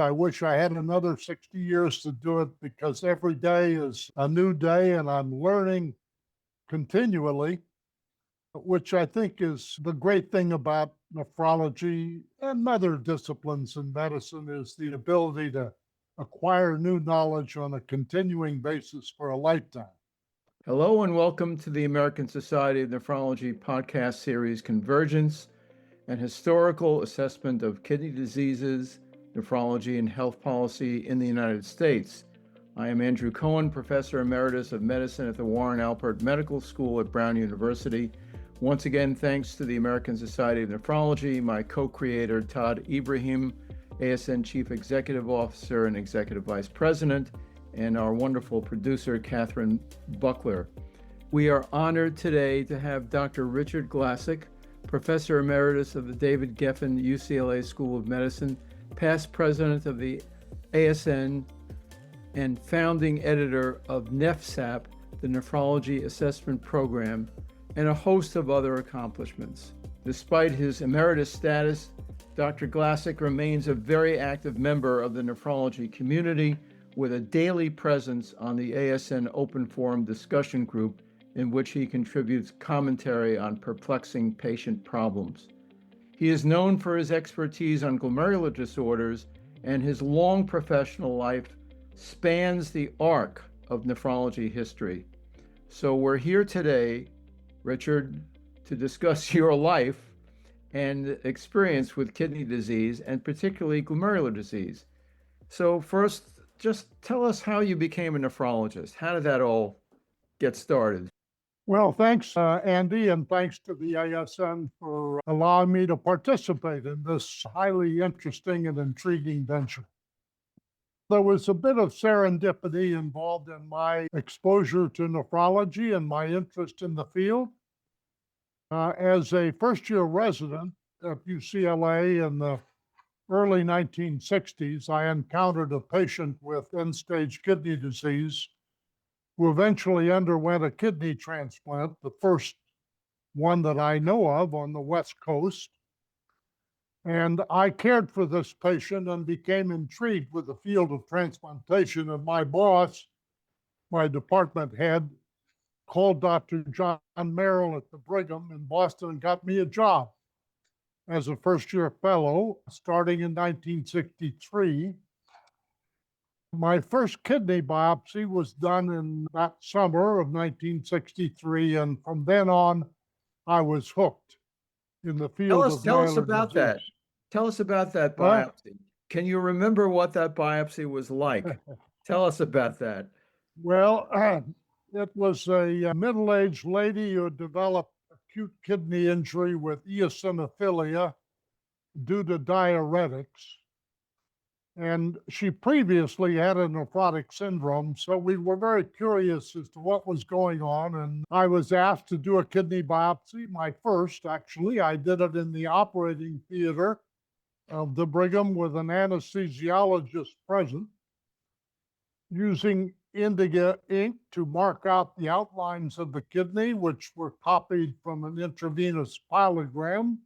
I wish I had another 60 years to do it because every day is a new day and I'm learning continually, which I think is the great thing about nephrology and other disciplines in medicine is the ability to acquire new knowledge on a continuing basis for a lifetime. Hello and welcome to the American Society of Nephrology podcast series Convergence, an historical assessment of kidney diseases, nephrology, and health policy in the United States. I am Andrew Cohen, Professor Emeritus of Medicine at the Warren Alpert Medical School at Brown University. Once again, thanks to the American Society of Nephrology, my co-creator Todd Ibrahim, ASN Chief Executive Officer and Executive Vice President, and our wonderful producer, Catherine Buckler. We are honored today to have Dr. Richard Glassock, Professor Emeritus of the David Geffen UCLA School of Medicine, past president of the ASN, and founding editor of NEFSAP, the Nephrology Assessment Program, and a host of other accomplishments. Despite his emeritus status, Dr. Glassock remains a very active member of the nephrology community, with a daily presence on the ASN Open Forum discussion group in which he contributes commentary on perplexing patient problems. He is known for his expertise on glomerular disorders, and his long professional life spans the arc of nephrology history. So we're here today, Richard, to discuss your life and experience with kidney disease, and particularly glomerular disease. So first, just tell us how you became a nephrologist. How did that all get started? Well, thanks, Andy, and thanks to the ASN for allowing me to participate in this highly interesting and intriguing venture. There was a bit of serendipity involved in my exposure to nephrology and my interest in the field. As a first-year resident at UCLA in the early 1960s, I encountered a patient with end-stage kidney disease who eventually underwent a kidney transplant, the first one that I know of on the West Coast. And I cared for this patient and became intrigued with the field of transplantation. And my boss, my department head, called Dr. John Merrill at the Brigham in Boston and got me a job as a first-year fellow starting in 1963. My first kidney biopsy was done in that summer of 1963, and from then on, I was hooked in the field of Tell us glomerular about disease. that. Tell us about that Well, biopsy. Can you remember what that biopsy was like? Tell us about that. well, it was a middle-aged lady who had developed acute kidney injury with eosinophilia due to diuretics. And she previously had a nephrotic syndrome, so we were very curious as to what was going on. And I was asked to do a kidney biopsy, my first, actually. I did it in the operating theater of the Brigham with an anesthesiologist present, using indigo ink to mark out the outlines of the kidney, which were copied from an intravenous pyelogram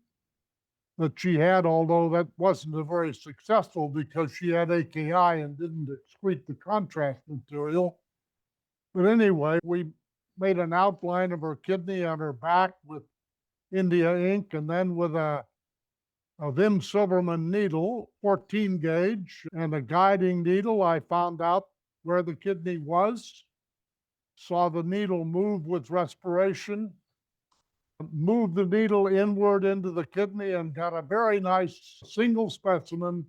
that she had, although that wasn't a very successful because she had AKI and didn't excrete the contrast material. But anyway, we made an outline of her kidney on her back with India ink, and then with a Vim Silverman needle, 14 gauge, and a guiding needle, I found out where the kidney was, saw the needle move with respiration, moved the needle inward into the kidney and got a very nice single specimen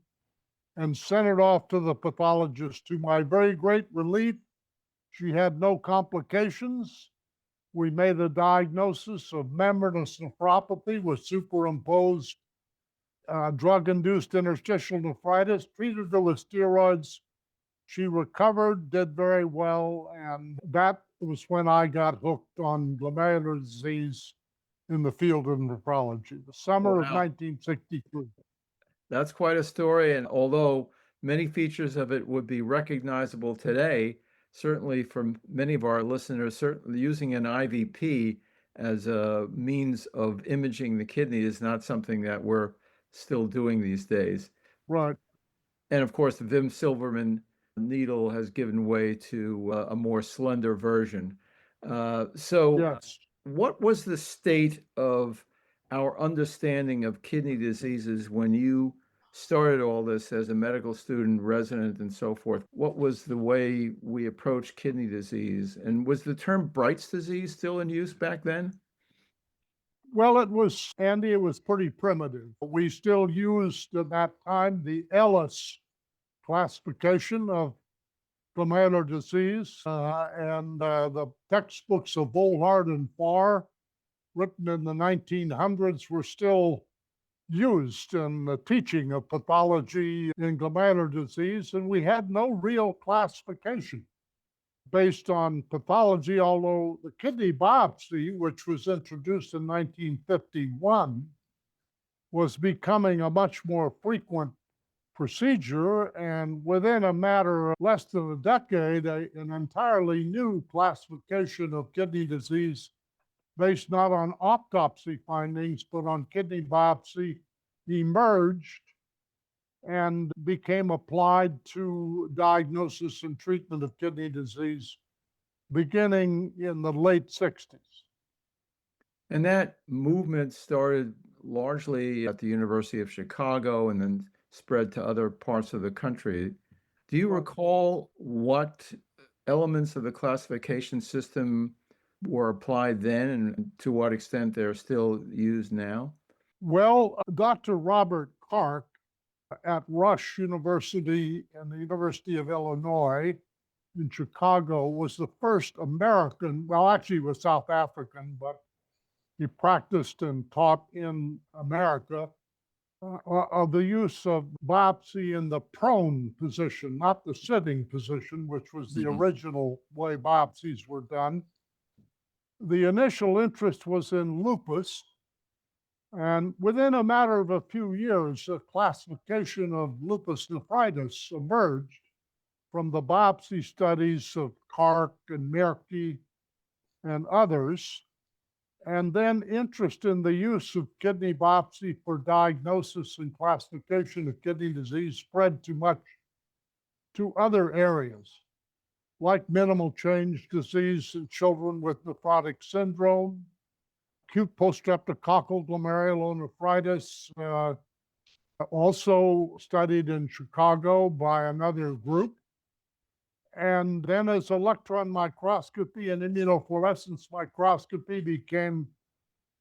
and sent it off to the pathologist. To my very great relief, she had no complications. We made a diagnosis of membranous nephropathy with superimposed drug-induced interstitial nephritis, treated her with steroids. She recovered, did very well, and that was when I got hooked on glomerular disease in the field of nephrology, the summer of 1963. That's quite a story, and although many features of it would be recognizable today, certainly for many of our listeners, certainly using an IVP as a means of imaging the kidney is not something that we're still doing these days. Right. And of course, the Vim Silverman needle has given way to a more slender version. So, Yes. what was the state of our understanding of kidney diseases when you started all this as a medical student, resident, and so forth? What was the way we approached kidney disease? And was the term Bright's disease still in use back then? Well, it was, Andy, it was pretty primitive. We still used at that time the Ellis classification of glomerular disease, and the textbooks of Volhard and Farr, written in the 1900s, were still used in the teaching of pathology in glomerular disease, and we had no real classification based on pathology, although the kidney biopsy, which was introduced in 1951, was becoming a much more frequent procedure. And within a matter of less than a decade, an entirely new classification of kidney disease based not on autopsy findings, but on kidney biopsy emerged and became applied to diagnosis and treatment of kidney disease beginning in the late 60s. And that movement started largely at the University of Chicago and then spread to other parts of the country. Do you recall what elements of the classification system were applied then and to what extent they're still used now? Well, Dr. Robert Kark at Rush University and the University of Illinois in Chicago was the first American, well, actually, he was South African, but he practiced and taught in America of the use of biopsy in the prone position, not the sitting position, which was the original way biopsies were done. The initial interest was in lupus, and within a matter of a few years, a classification of lupus nephritis emerged from the biopsy studies of Kark and Merke and others. And then interest in the use of kidney biopsy for diagnosis and classification of kidney disease spread to other areas, like minimal change disease in children with nephrotic syndrome, acute post-streptococcal glomerulonephritis, also studied in Chicago by another group. And then as electron microscopy and immunofluorescence microscopy became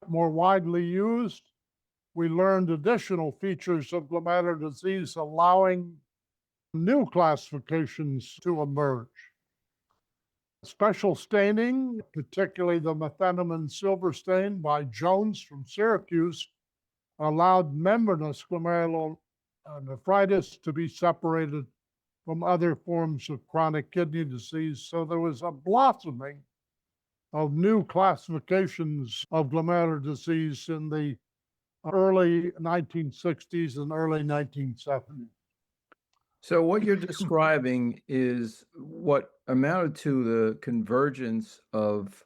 more widely used, we learned additional features of glomerular disease, allowing new classifications to emerge. Special staining, particularly the methenamine silver stain by Jones from Syracuse, allowed membranous glomerulonephritis to be separated from other forms of chronic kidney disease. So there was a blossoming of new classifications of glomerular disease in the early 1960s and early 1970s. So, what you're describing is what amounted to the convergence of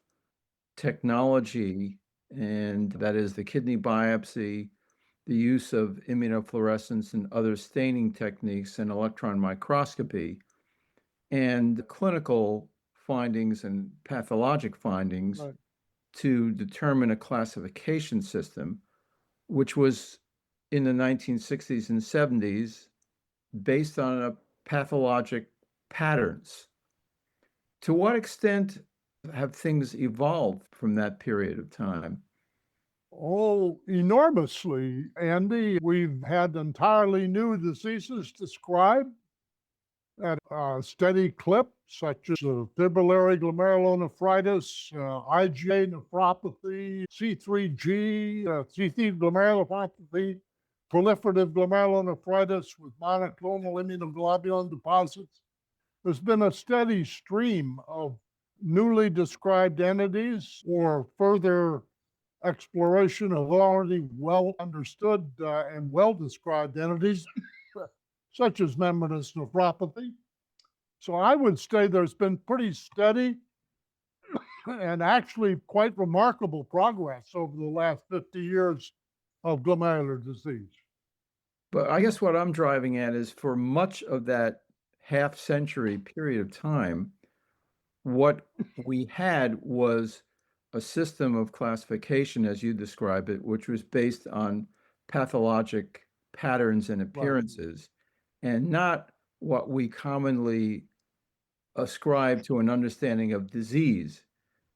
technology, and that is the kidney biopsy, the use of immunofluorescence and other staining techniques and electron microscopy, and clinical findings and pathologic findings Right. to determine a classification system, which was in the 1960s and 70s based on a pathologic patterns. To what extent have things evolved from that period of time? Oh, enormously, Andy. We've had entirely new diseases described at a steady clip, such as fibrillary glomerulonephritis, IgA nephropathy, C3G, C3 glomerulopathy, proliferative glomerulonephritis with monoclonal immunoglobulin deposits. There's been a steady stream of newly described entities or further exploration of already well understood and well described entities, such as membranous nephropathy. So I would say there's been pretty steady and actually quite remarkable progress over the last 50 years of glomerular disease. But I guess what I'm driving at is for much of that half century period of time, what we had was a system of classification, as you describe it, which was based on pathologic patterns and Right. appearances, and not what we commonly ascribe to an understanding of disease.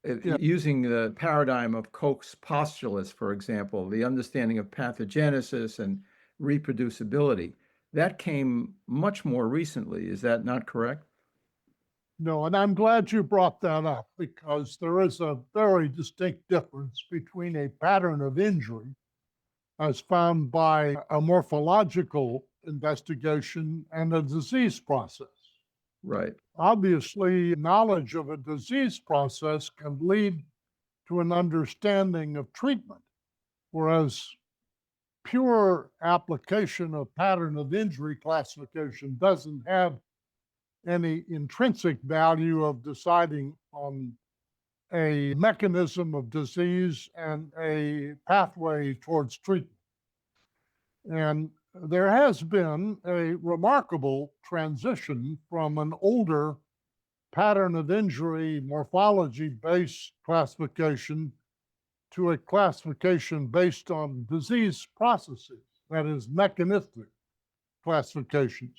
Yeah. Using the paradigm of Koch's postulates, for example, the understanding of pathogenesis and reproducibility, that came much more recently. Is that not correct? No, and I'm glad you brought that up because there is a very distinct difference between a pattern of injury as found by a morphological investigation and a disease process. Right. Obviously, knowledge of a disease process can lead to an understanding of treatment, whereas pure application of pattern of injury classification doesn't have any intrinsic value of deciding on a mechanism of disease and a pathway towards treatment. And there has been a remarkable transition from an older pattern of injury morphology based classification to a classification based on disease processes, that is, mechanistic classifications.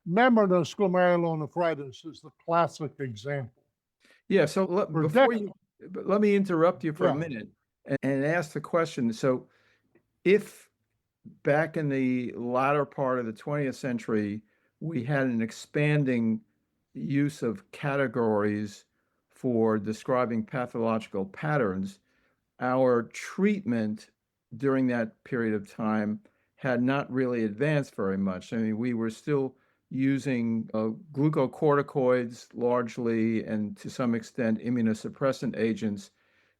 Membranous glomerulonephritis is the classic example. Yeah. So For before decades, you, but let me interrupt you for a yeah, minute and ask the question. So, if back in the latter part of the 20th century, we had an expanding use of categories for describing pathological patterns, our treatment during that period of time had not really advanced very much. I mean, we were still using glucocorticoids largely and to some extent immunosuppressant agents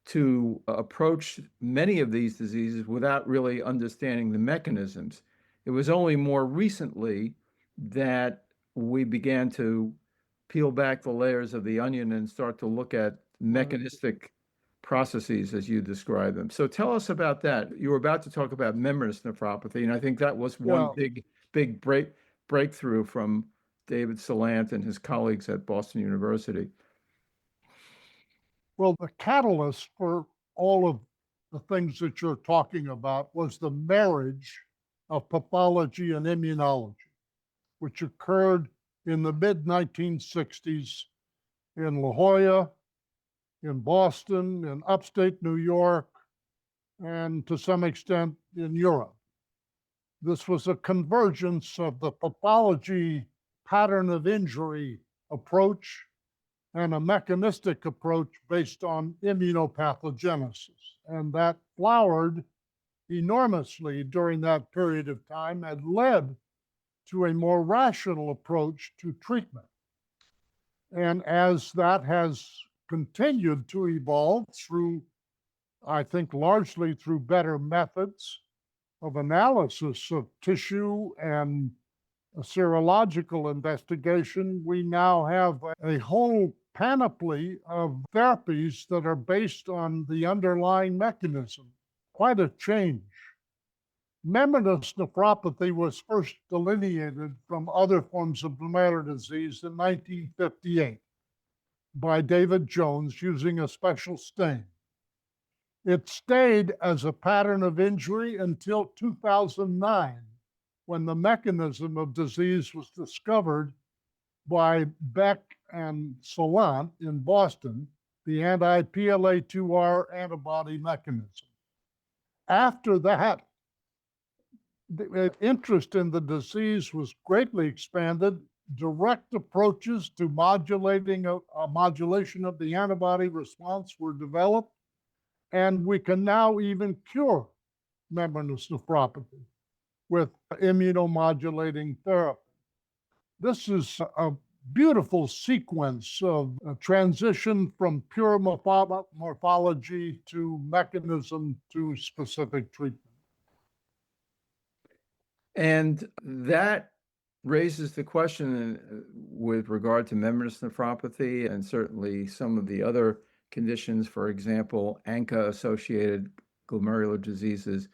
to approach many of these diseases without really understanding the mechanisms. It was only more recently that we began to peel back the layers of the onion and start to look at mechanistic processes as you describe them. So tell us about that. You were about to talk about membranous nephropathy, and I think that was one yeah. big breakthrough from David Salant and his colleagues at Boston University. Well, the catalyst for all of the things that you're talking about was the marriage of pathology and immunology, which occurred in the mid 1960s in La Jolla, in Boston, in upstate New York, and to some extent in Europe. This was a convergence of the pathology pattern of injury approach and a mechanistic approach based on immunopathogenesis. And that flowered enormously during that period of time and led to a more rational approach to treatment. And as that has continued to evolve through, I think, largely through better methods of analysis of tissue and a serological investigation, we now have a whole panoply of therapies that are based on the underlying mechanism. Quite a change. Membranous nephropathy was first delineated from other forms of glomerular disease in 1958 by David Jones using a special stain. It stayed as a pattern of injury until 2009, when the mechanism of disease was discovered by Beck and Salant in Boston, the anti-PLA2R antibody mechanism. After that, the interest in the disease was greatly expanded. Direct approaches to modulating a modulation of the antibody response were developed, and we can now even cure membranous nephropathy with immunomodulating therapy. This is a beautiful sequence of a transition from pure morphology to mechanism to specific treatment. And that raises the question with regard to membranous nephropathy and certainly some of the other conditions, for example, ANCA-associated glomerular diseases,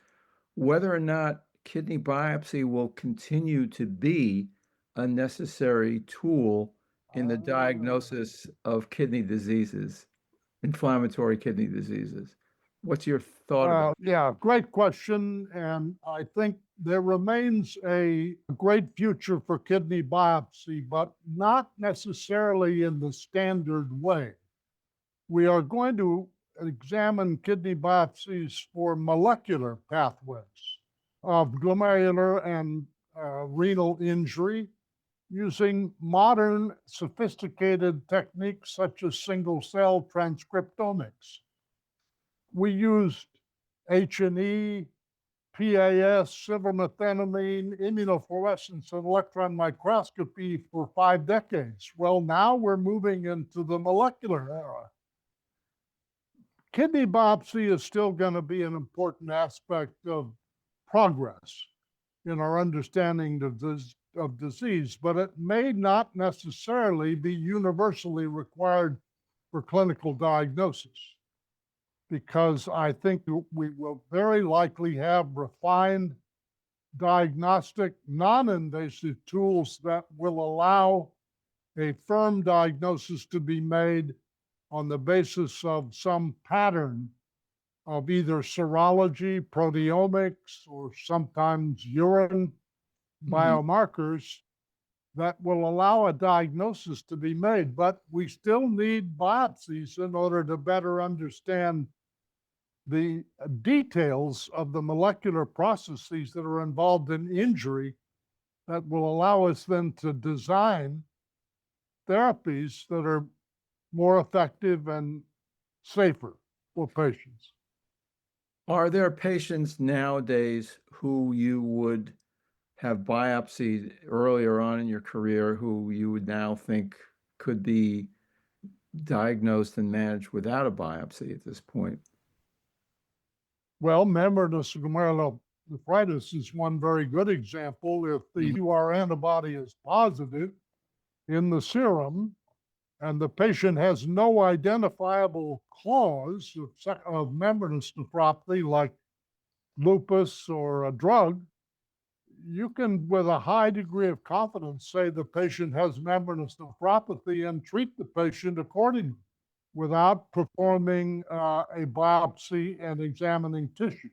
whether or not kidney biopsy will continue to be a necessary tool in the diagnosis of kidney diseases, inflammatory kidney diseases. What's your thought about Yeah, great question. And I think there remains a great future for kidney biopsy, but not necessarily in the standard way. We are going to examine kidney biopsies for molecular pathways of glomerular and renal injury using modern sophisticated techniques such as single cell transcriptomics. We used H&E, PAS, silvermethenamine, immunofluorescence, and electron microscopy for 5 decades. Well, now we're moving into the molecular era. Kidney biopsy is still going to be an important aspect of progress in our understanding of disease, but it may not necessarily be universally required for clinical diagnosis, because I think we will very likely have refined diagnostic, non-invasive tools that will allow a firm diagnosis to be made on the basis of some pattern of either serology, proteomics, or sometimes urine biomarkers that will allow a diagnosis to be made. But we still need biopsies in order to better understand the details of the molecular processes that are involved in injury that will allow us then to design therapies that are more effective and safer for patients. Are there patients nowadays who you would have biopsied earlier on in your career who you would now think could be diagnosed and managed without a biopsy at this point? Well, membranous glomerulonephritis is one very good example. If the UR antibody is positive in the serum and the patient has no identifiable cause of membranous nephropathy like lupus or a drug, you can, with a high degree of confidence, say the patient has membranous nephropathy and treat the patient accordingly without performing a biopsy and examining tissue.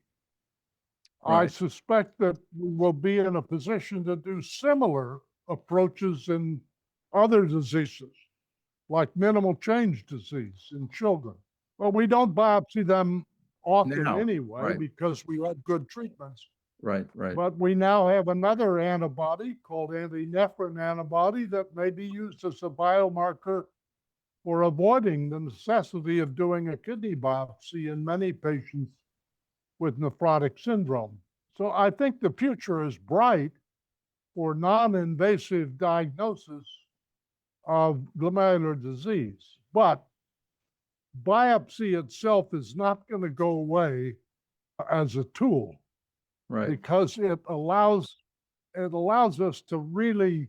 I Right. suspect that we will be in a position to do similar approaches in other diseases, like minimal change disease in children. Well, we don't biopsy them often Now, anyway right, because we have good treatments. right. But we now have another antibody called antinephrin antibody that may be used as a biomarker for avoiding the necessity of doing a kidney biopsy in many patients with nephrotic syndrome. So I think the future is bright for non-invasive diagnosis of glomerular disease. But biopsy itself is not going to go away as a tool, Right. because it allows us to really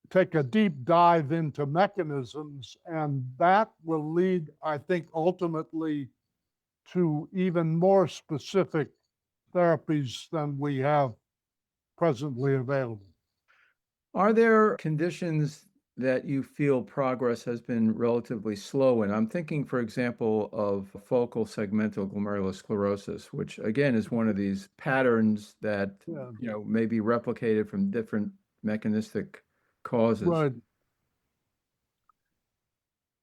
take a deep dive into mechanisms, and that will lead, I think, ultimately to even more specific therapies than we have presently available. Are there conditions that you feel progress has been relatively slow in? I'm thinking, for example, of focal segmental glomerulosclerosis, which again is one of these patterns that may be replicated from different mechanistic causes. Right.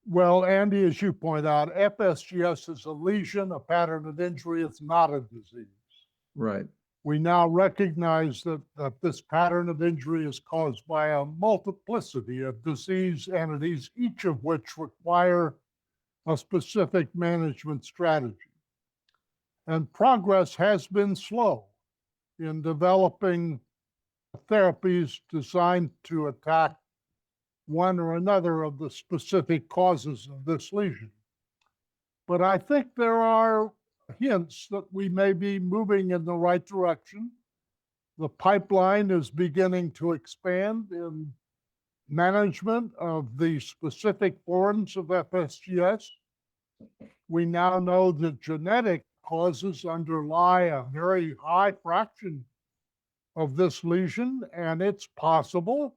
Well, Andy, as you point out, FSGS is a lesion, a pattern of injury. It's not a disease. Right. We now recognize that this pattern of injury is caused by a multiplicity of disease entities, each of which require a specific management strategy. And progress has been slow in developing therapies designed to attack one or another of the specific causes of this lesion. But I think there are hints that we may be moving in the right direction. The pipeline is beginning to expand in management of the specific forms of FSGS. We now know that genetic causes underlie a very high fraction of this lesion, and it's possible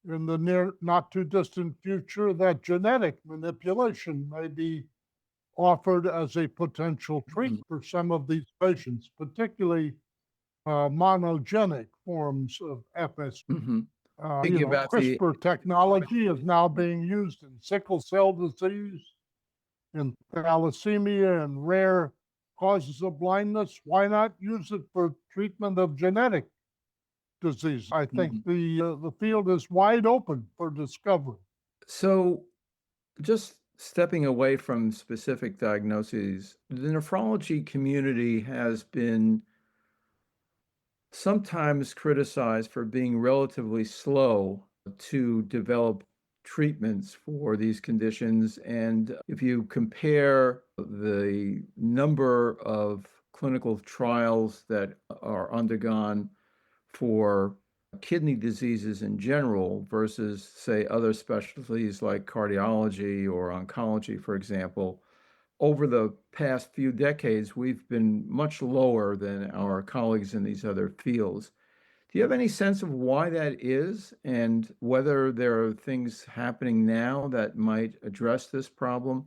in the near, not too distant future that genetic manipulation may be offered as a potential treatment for some of these patients, particularly monogenic forms of FSP. Mm-hmm. Thinking about the CRISPR technology is now being used in sickle cell disease, in thalassemia, and rare causes of blindness. Why not use it for treatment of genetic disease? I think the field is wide open for discovery. So, just stepping away from specific diagnoses, the nephrology community has been sometimes criticized for being relatively slow to develop treatments for these conditions. And if you compare the number of clinical trials that are undergone for kidney diseases in general versus, say, other specialties like cardiology or oncology, for example, over the past few decades, we've been much lower than our colleagues in these other fields. Do you have any sense of why that is and whether there are things happening now that might address this problem?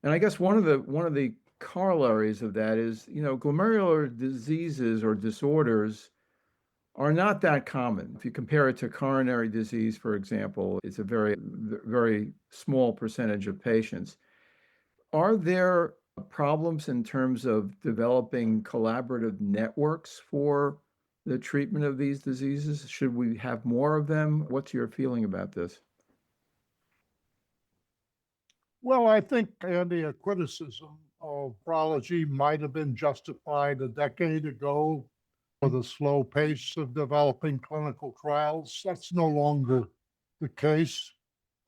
And I guess one of the corollaries of that is, glomerular diseases or disorders are not that common. If you compare it to coronary disease, for example, it's a very small percentage of patients. Are there problems in terms of developing collaborative networks for the treatment of these diseases? Should we have more of them? What's your feeling about this? Well, I think, Andy, a criticism of nephrology might have been justified a decade ago for the slow pace of developing clinical trials. That's no longer the case.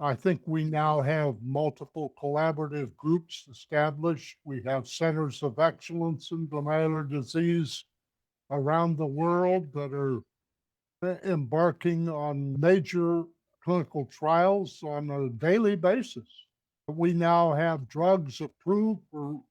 I think we now have multiple collaborative groups established. We have centers of excellence in glomerular disease around the world that are embarking on major clinical trials on a daily basis. We now have drugs approved for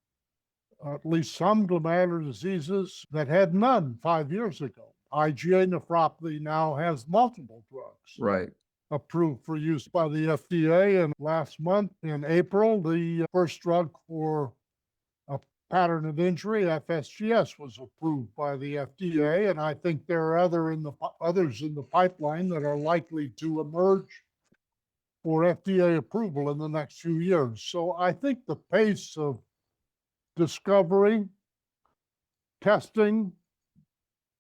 at least some glomerular diseases that had none 5 years ago. IgA nephropathy now has multiple drugs Right. approved for use by the FDA. And last month, in April, the first drug for a pattern of injury, FSGS, was approved by the FDA. And I think there are others in the pipeline that are likely to emerge for FDA approval in the next few years. So I think the pace of discovery, testing,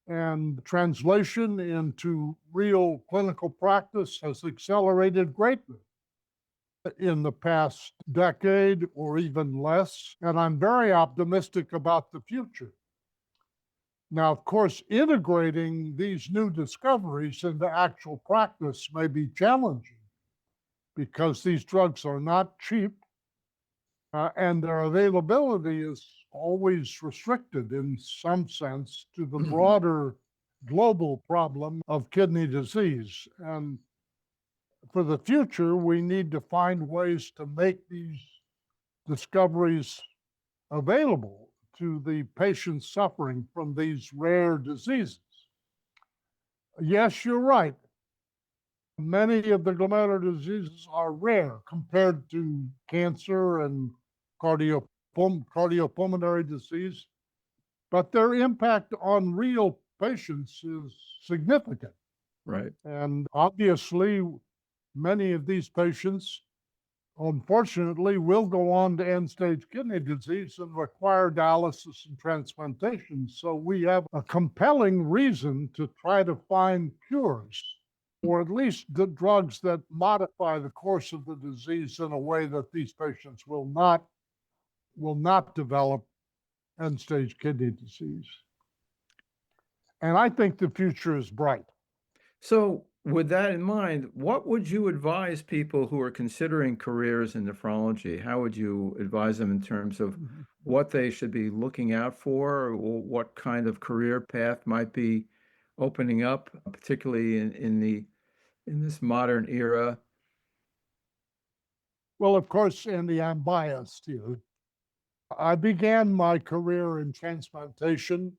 and translation into real clinical practice has accelerated greatly in the past decade or even less. And I'm very optimistic about the future. Now, of course, integrating these new discoveries into actual practice may be challenging because these drugs are not cheap and their availability is always restricted in some sense to the broader global problem of kidney disease. And for the future, we need to find ways to make these discoveries available to the patients suffering from these rare diseases. Yes, you're right. Many of the glomerular diseases are rare compared to cancer and cardiopulmonary disease, but their impact on real patients is significant. Right. And obviously, many of these patients, unfortunately, will go on to end-stage kidney disease and require dialysis and transplantation. So we have a compelling reason to try to find cures, or at least the drugs that modify the course of the disease in a way that these patients will not develop end-stage kidney disease. And I think the future is bright. So, with that in mind, what would you advise people who are considering careers in nephrology? How would you advise them in terms of what they should be looking out for, or what kind of career path might be opening up, particularly in this modern era? Well, of course, Andy, I'm biased here. I began my career in transplantation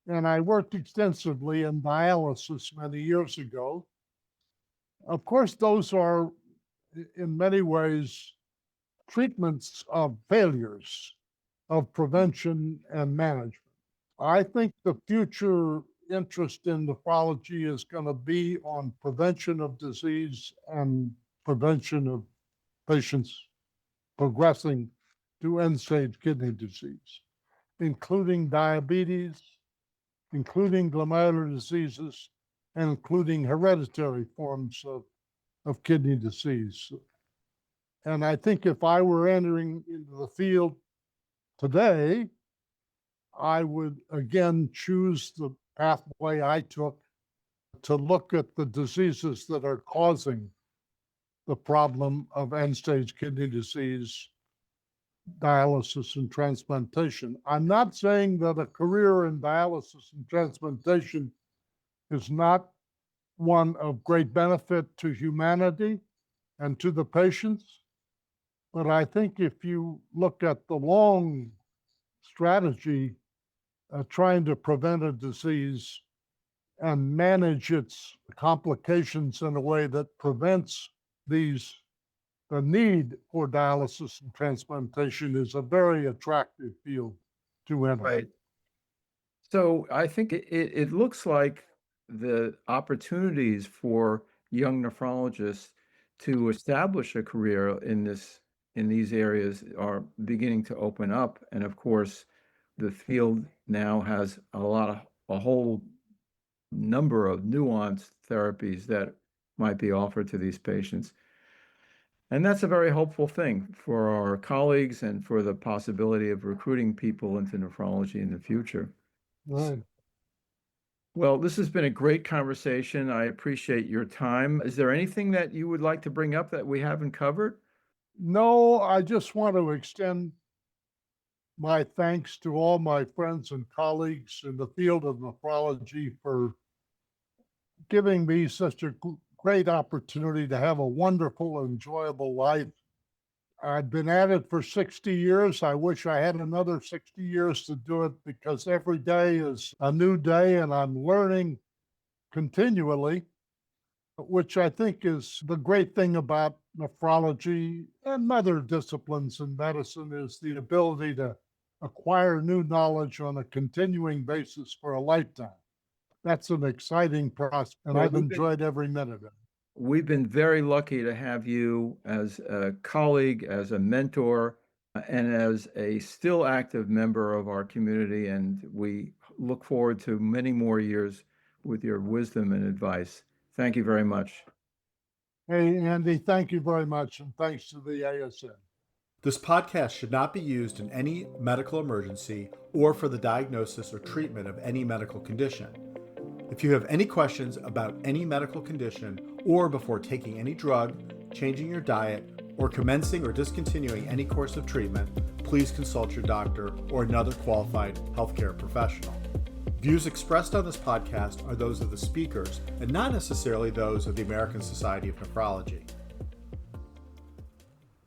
and I worked extensively in dialysis many years ago. Of course, those are in many ways treatments of failures of prevention and management. I think the future interest in nephrology is going to be on prevention of disease and prevention of patients progressing to end-stage kidney disease, including diabetes, including glomerular diseases, and including hereditary forms of kidney disease. And I think if I were entering into the field today, I would again choose the pathway I took to look at the diseases that are causing the problem of end-stage kidney disease, dialysis, and transplantation. I'm not saying that a career in dialysis and transplantation is not one of great benefit to humanity and to the patients, but I think if you look at the long strategy trying to prevent a disease and manage its complications in a way that prevents the need for dialysis and transplantation is a very attractive field to enter. Right. So I think it looks like the opportunities for young nephrologists to establish a career in these areas are beginning to open up. And of course, the field now has a whole number of nuanced therapies that might be offered to these patients. And that's a very hopeful thing for our colleagues and for the possibility of recruiting people into nephrology in the future. Right. Well, this has been a great conversation. I appreciate your time. Is there anything that you would like to bring up that we haven't covered? No, I just want to extend my thanks to all my friends and colleagues in the field of nephrology for giving me such a great opportunity to have a wonderful, enjoyable life. I've been at it for 60 years. I wish I had another 60 years to do it because every day is a new day and I'm learning continually, which I think is the great thing about nephrology and other disciplines in medicine is the ability to acquire new knowledge on a continuing basis for a lifetime. That's an exciting process, and Well, I've enjoyed every minute of it. We've been very lucky to have you as a colleague, as a mentor, and as a still active member of our community. And we look forward to many more years with your wisdom and advice. Thank you very much. Hey, Andy, thank you very much, and thanks to the ASN. This podcast should not be used in any medical emergency or for the diagnosis or treatment of any medical condition. If you have any questions about any medical condition or before taking any drug, changing your diet, or commencing or discontinuing any course of treatment, please consult your doctor or another qualified healthcare professional. Views expressed on this podcast are those of the speakers and not necessarily those of the American Society of Nephrology.